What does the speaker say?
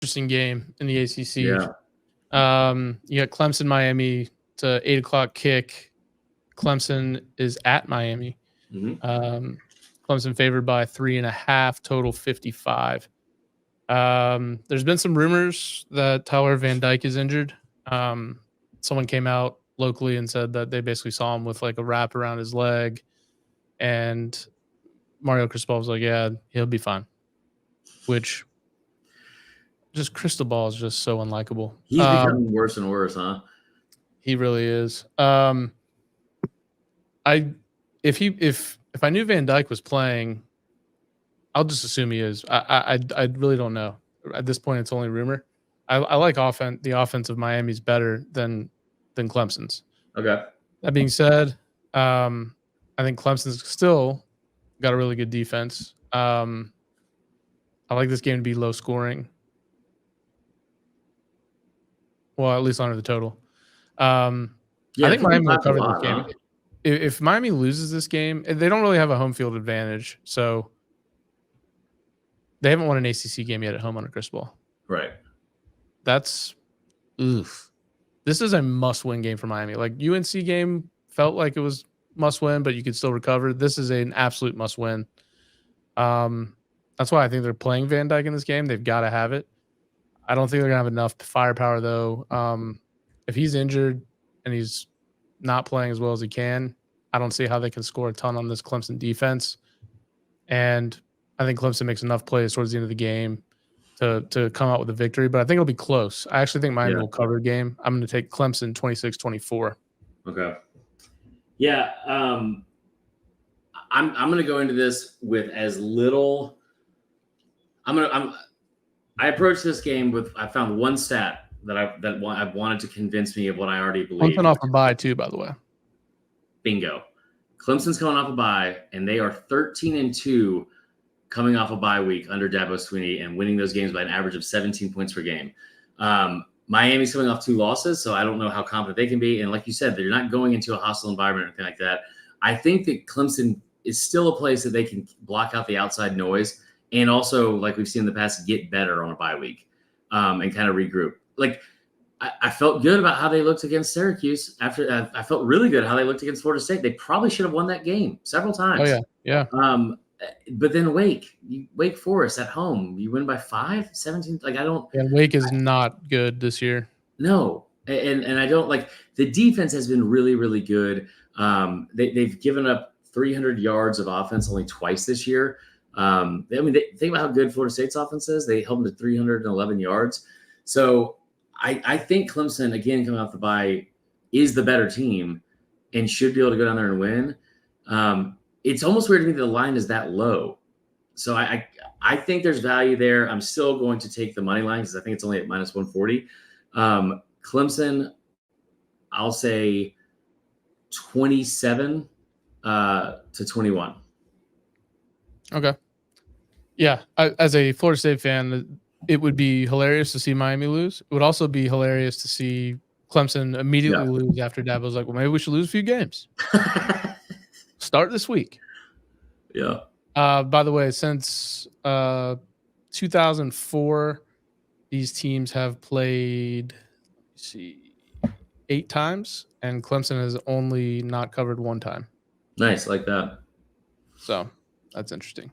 interesting game in the ACC. Yeah. You got Clemson, Miami. It's a 8:00 kick. Clemson is at Miami. Mm-hmm. Clemson favored by 3.5, total 55. There's been some rumors that Tyler Van Dyke is injured. Someone came out locally and said that they basically saw him with like a wrap around his leg, and Mario Cristobal was like, yeah, he'll be fine. Which just Cristobal is just so unlikable. He's becoming worse and worse, huh? He really is. If I knew Van Dyke was playing, I'll just assume he is. I really don't know. At this point, it's only rumor. I like the offense of Miami's better than Clemson's. Okay. That being said, I think Clemson's still got a really good defense. I like this game to be low scoring. Well, at least under the total. I think Miami will cover this game. Huh? If Miami loses this game, they don't really have a home field advantage. So they haven't won an ACC game yet at home under Cristobal. Right. That's oof. This is a must-win game for Miami. Like UNC game felt like it was must-win, but you could still recover. This is an absolute must-win. That's why I think they're playing Van Dyke in this game. They've got to have it. I don't think they're gonna have enough firepower though. If he's injured and he's not playing as well as he can, I don't see how they can score a ton on this Clemson defense. And I think Clemson makes enough plays towards the end of the game to come out with a victory. But I think it'll be close. I actually think Miami will cover the game. I'm going to take Clemson 26-24. Okay. Yeah. I'm going to go into this with as little. I approached this game with. I found one stat that I've wanted to convince me of what I already believe. Clemson off a bye too, by the way. Bingo. Clemson's coming off a bye, and they are 13-2 coming off a bye week under Dabo Swinney and winning those games by an average of 17 points per game. Miami's coming off 2 losses, so I don't know how confident they can be. And like you said, they're not going into a hostile environment or anything like that. I think that Clemson is still a place that they can block out the outside noise and also, like we've seen in the past, get better on a bye week and kind of regroup. Like, I felt good about how they looked against Syracuse. After I felt really good how they looked against Florida State. They probably should have won that game several times. Oh, yeah. But then Wake Forest at home, you win by 5, 17. Like, I don't. And Wake is not good this year. No. And I don't like the defense has been really, really good. They've given up 300 yards of offense only twice this year. Think about how good Florida State's offense is. They held them to 311 yards. So I think Clemson, again, coming off the bye, is the better team and should be able to go down there and win. It's almost weird to me that the line is that low. So I think there's value there. I'm still going to take the money line because I think it's only at minus 140. Clemson, I'll say 27 to 21. Okay. Yeah, as a Florida State fan, it would be hilarious to see Miami lose. It would also be hilarious to see Clemson immediately lose after Dabo's like, well, maybe we should lose a few games. Start this week. Yeah. By the way, since 2004, these teams have played, 8 times, and Clemson has only not covered 1 time. Nice, like that. So that's interesting.